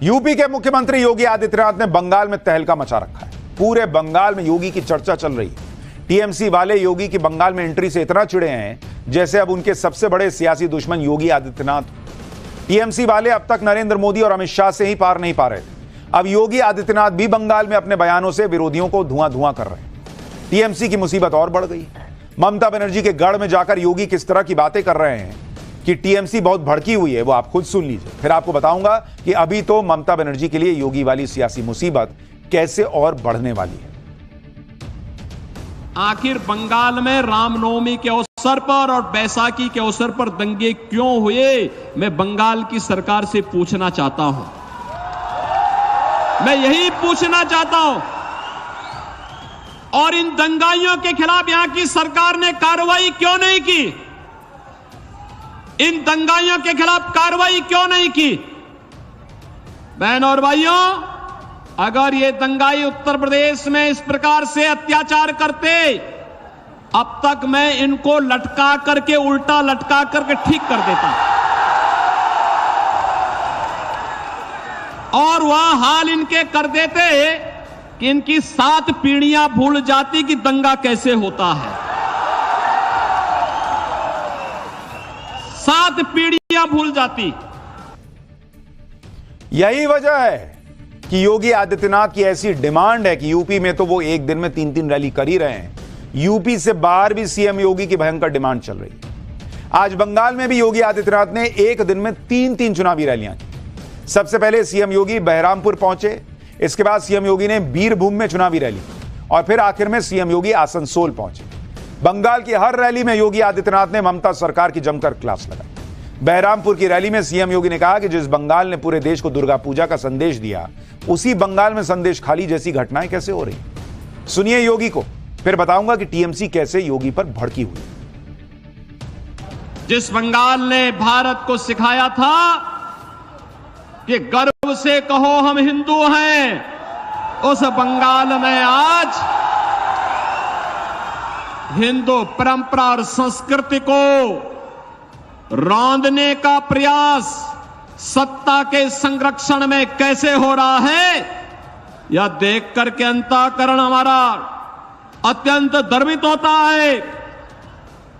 UP के मुख्यमंत्री योगी आदित्यनाथ ने बंगाल में तहलका मचा रखा है। पूरे बंगाल में योगी की चर्चा चल रही है। टीएमसी वाले योगी की बंगाल में एंट्री से इतना चिढ़े हैं जैसे अब उनके सबसे बड़े सियासी दुश्मन योगी आदित्यनाथ। टीएमसी वाले अब तक नरेंद्र मोदी और अमित शाह से ही पार नहीं पा रहे थे। अब योगी आदित्यनाथ भी बंगाल में अपने बयानों से विरोधियों को धुआं धुआं कर रहे हैं। टीएमसी की मुसीबत और बढ़ गई। ममता बनर्जी के गढ़ में जाकर योगी किस तरह की बातें कर रहे हैं कि टीएमसी बहुत भड़की हुई है, वो आप खुद सुन लीजिए। फिर आपको बताऊंगा कि अभी तो ममता बनर्जी के लिए योगी वाली सियासी मुसीबत कैसे और बढ़ने वाली है। आखिर बंगाल में रामनवमी के अवसर पर और बैसाखी के अवसर पर दंगे क्यों हुए, मैं बंगाल की सरकार से पूछना चाहता हूं। मैं यही पूछना चाहता हूं। और इन दंगाइयों के खिलाफ यहां की सरकार ने कार्रवाई क्यों नहीं की? इन दंगाइयों के खिलाफ कार्रवाई क्यों नहीं की? बहनों और भाइयों, अगर ये दंगाई उत्तर प्रदेश में इस प्रकार से अत्याचार करते, अब तक मैं इनको लटका करके, उल्टा लटका करके ठीक कर देता। और वह हाल इनके कर देते कि इनकी 7 पीढ़ियां भूल जाती कि दंगा कैसे होता है। 7 पीढ़ियां भूल जाती। यही वजह है कि योगी आदित्यनाथ की ऐसी डिमांड है कि यूपी में तो वो एक दिन में 3-3 रैली कर ही रहे हैं। यूपी से बाहर भी सीएम योगी की भयंकर डिमांड चल रही है। आज बंगाल में भी योगी आदित्यनाथ ने एक दिन में 3-3 चुनावी रैलियां की। सबसे पहले सीएम योगी बहरामपुर पहुंचे, इसके बाद सीएम योगी ने बीरभूम में चुनावी रैली और फिर आखिर में सीएम योगी आसनसोल पहुंचे। बंगाल की हर रैली में योगी आदित्यनाथ ने ममता सरकार की जमकर क्लास लगाई। बहरामपुर की रैली में सीएम योगी ने कहा कि जिस बंगाल ने पूरे देश को दुर्गा पूजा का संदेश दिया, उसी बंगाल में संदेश खाली जैसी घटनाएं कैसे हो रही। सुनिए योगी को, फिर बताऊंगा कि टीएमसी कैसे योगी पर भड़की हुई। जिस बंगाल ने भारत को सिखाया था कि गर्व से कहो हम हिंदू हैं, उस बंगाल में आज हिंदू परंपरा और संस्कृति को रौंदने का प्रयास सत्ता के संरक्षण में कैसे हो रहा है, यह देख करके अंतःकरण हमारा अत्यंत गर्वित होता है।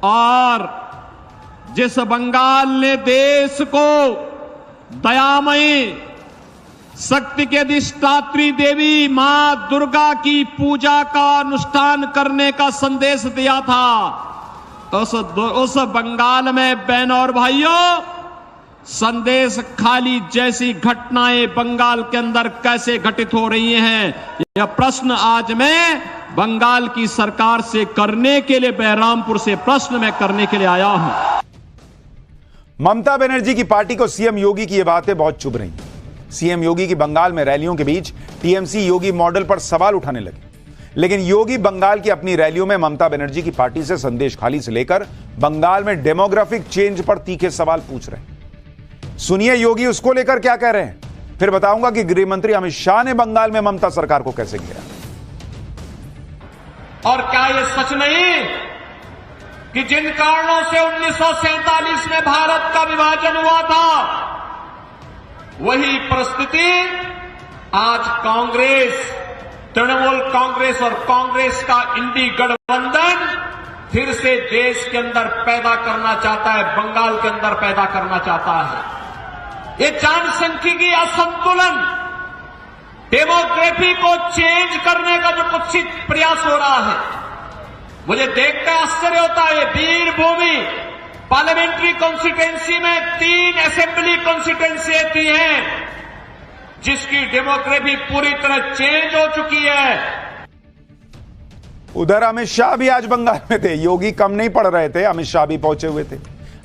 और जिस बंगाल ने देश को दयामयी शक्ति के अधिष्ठात्री देवी मां दुर्गा की पूजा का अनुष्ठान करने का संदेश दिया था, उस बंगाल में बहनों और भाइयों संदेश खाली जैसी घटनाएं बंगाल के अंदर कैसे घटित हो रही हैं, यह प्रश्न आज मैं बंगाल की सरकार से करने के लिए, बहरामपुर से प्रश्न मैं करने के लिए आया हूं। ममता बनर्जी की पार्टी को सीएम योगी की ये बातें बहुत चुभ रही। सीएम योगी की बंगाल में रैलियों के बीच टीएमसी योगी मॉडल पर सवाल उठाने लगे, लेकिन योगी बंगाल की अपनी रैलियों में ममता बनर्जी की पार्टी से संदेश खाली से लेकर बंगाल में डेमोग्राफिक चेंज पर तीखे सवाल पूछ रहे हैं। सुनिए योगी उसको लेकर क्या कह रहे हैं, फिर बताऊंगा कि गृह मंत्री अमित शाह ने बंगाल में ममता सरकार को कैसे घेरा। और क्या यह सच नहीं कि जिन कारणों से 1947 में भारत का विभाजन हुआ था, वही परिस्थिति आज कांग्रेस, तृणमूल कांग्रेस और कांग्रेस का इंडी गठबंधन फिर से देश के अंदर पैदा करना चाहता है, बंगाल के अंदर पैदा करना चाहता है। ये जनसांख्यिकी असंतुलन, डेमोग्राफी को चेंज करने का जो कुत्सित प्रयास हो रहा है, मुझे देखकर आश्चर्य होता है। बीरभूमि पार्लियामेंट्री कॉन्स्टिट्यूएंसी में 3 असेंबली कॉन्स्टिट्यूएंसी थी हैं, जिसकी डेमोग्राफी पूरी तरह चेंज हो चुकी है। उधर अमित शाह भी आज बंगाल में थे। योगी कम नहीं पड़ रहे थे, अमित शाह भी पहुंचे हुए थे।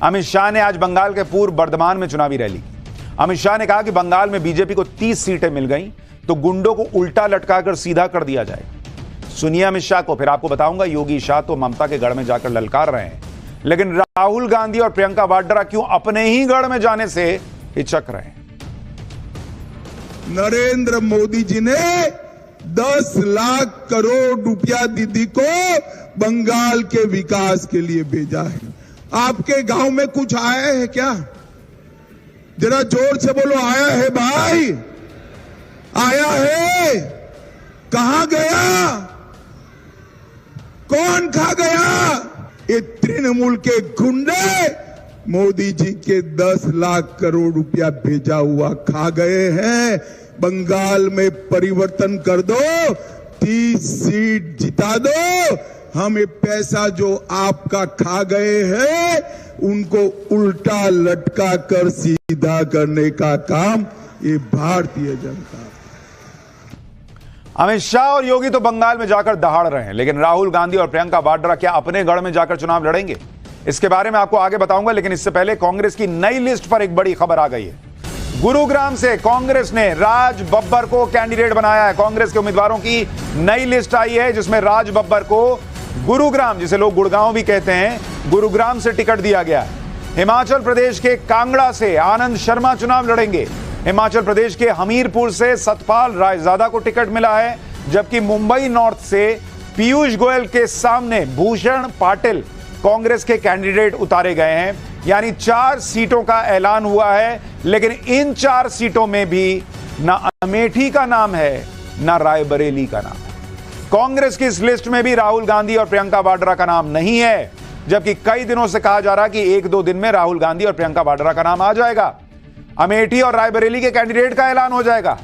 अमित शाह ने आज बंगाल के पूर्व बर्धमान में चुनावी रैली की। अमित शाह ने कहा कि बंगाल में बीजेपी को 30 सीटें मिल गई तो गुंडों को उल्टा लटकाकर सीधा कर दिया जाएगा। सुनिए अमित शाह को, फिर आपको बताऊंगा योगी शाह तो ममता के गढ़ में जाकर ललकार रहे हैं, लेकिन राहुल गांधी और प्रियंका वाड्रा क्यों अपने ही गढ़ में जाने से हिचक रहे हैं। नरेंद्र मोदी जी ने 10 लाख करोड़ रुपया दीदी को बंगाल के विकास के लिए भेजा है। आपके गांव में कुछ आया है क्या? जरा जोर से बोलो, आया है भाई? आया है, कहां गया, कौन खा गया? ये तृणमूल के गुंडे मोदी जी के 10 लाख करोड़ रुपया भेजा हुआ खा गए हैं। बंगाल में परिवर्तन कर दो, 30 सीट जिता दो। हम ये पैसा जो आपका खा गए हैं उनको उल्टा लटका कर सीधा करने का काम ये भारतीय जनता। अमित शाह और योगी तो बंगाल में जाकर दहाड़ रहे हैं, लेकिन राहुल गांधी और प्रियंका वाड्रा क्या अपने गढ़ में जाकर चुनाव लड़ेंगे? इसके बारे में आपको आगे बताऊंगा, लेकिन इससे पहले कांग्रेस की नई लिस्ट पर एक बड़ी खबर आ गई है। गुरुग्राम से कांग्रेस ने राज बब्बर को कैंडिडेट बनाया है। कांग्रेस के उम्मीदवारों की नई लिस्ट आई है, जिसमें राज बब्बर को गुरुग्राम, जिसे लोग गुड़गांव भी कहते हैं, गुरुग्राम से टिकट दिया गया है। हिमाचल प्रदेश के कांगड़ा से आनंद शर्मा चुनाव लड़ेंगे। हिमाचल प्रदेश के हमीरपुर से सतपाल रायजादा को टिकट मिला है, जबकि मुंबई नॉर्थ से पीयूष गोयल के सामने भूषण पाटिल कांग्रेस के कैंडिडेट उतारे गए हैं। यानी 4 सीटों का ऐलान हुआ है, लेकिन इन 4 सीटों में भी ना अमेठी का नाम है, ना रायबरेली का नाम है। कांग्रेस की इस लिस्ट में भी राहुल गांधी और प्रियंका वाड्रा का नाम नहीं है, जबकि कई दिनों से कहा जा रहा है कि 1-2 दिन में राहुल गांधी और प्रियंका वाड्रा का नाम आ जाएगा, अमेठी और रायबरेली के कैंडिडेट का ऐलान हो जाएगा।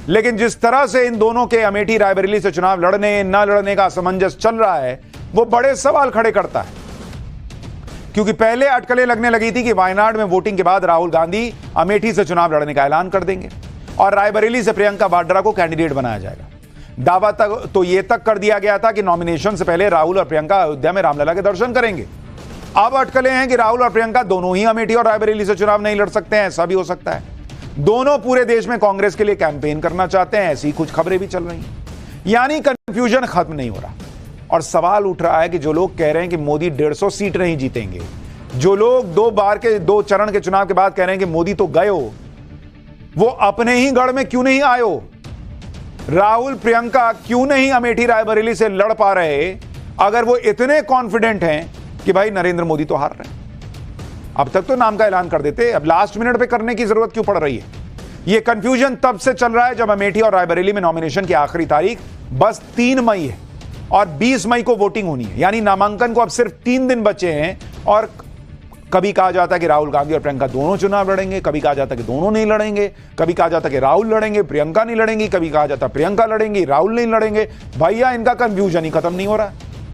लेकिन जिस तरह से इन दोनों के अमेठी रायबरेली से चुनाव लड़ने न लड़ने का असमंजस चल रहा है, वो बड़े सवाल खड़े करता है। क्योंकि पहले अटकलें लगने लगी थी कि वायनाड में वोटिंग के बाद राहुल गांधी अमेठी से चुनाव लड़ने का ऐलान कर देंगे और रायबरेली से प्रियंका वाड्रा को कैंडिडेट बनाया जाएगा। दावा तक तो यह तक कर दिया गया था कि नॉमिनेशन से पहले राहुल और प्रियंका अयोध्या में रामलला के दर्शन करेंगे। अब अटकलें हैं कि राहुल और प्रियंका दोनों ही अमेठी और रायबरेली से चुनाव नहीं लड़ सकते हैं। ऐसा भी हो सकता है दोनों पूरे देश में कांग्रेस के लिए कैंपेन करना चाहते हैं, ऐसी कुछ खबरें भी चल रही हैं। यानी कंफ्यूजन खत्म नहीं हो रहा और सवाल उठ रहा है कि जो लोग कह रहे हैं कि मोदी 150 सीट नहीं जीतेंगे, जो लोग 2 चरण के चुनाव के बाद कह रहे हैं कि मोदी तो गए हो, वो अपने ही गढ़ में क्यों नहीं आए हो? राहुल प्रियंका क्यों नहीं अमेठी रायबरेली से लड़ पा रहे अगर वो इतने कॉन्फिडेंट हैं कि भाई नरेंद्र मोदी तो हार रहे हैं? अब तक तो नाम का ऐलान कर देते, अब लास्ट मिनट पे करने की जरूरत क्यों पड़ रही है? यह कंफ्यूजन तब से चल रहा है जब अमेठी और रायबरेली में नॉमिनेशन की आखिरी तारीख बस 3 मई है और 20 मई को वोटिंग होनी है। यानी नामांकन को अब सिर्फ 3 दिन बचे हैं और कभी कहा जाता है कि राहुल गांधी और प्रियंका दोनों चुनाव लड़ेंगे, कभी कहा जाता है कि दोनों नहीं लड़ेंगे, कभी कहा जाता है कि राहुल लड़ेंगे प्रियंका नहीं लड़ेंगी, कभी कहा जाता है प्रियंका लड़ेंगी राहुल नहीं लड़ेंगे। भैया इनका कंफ्यूजन ही खत्म नहीं हो रहा है।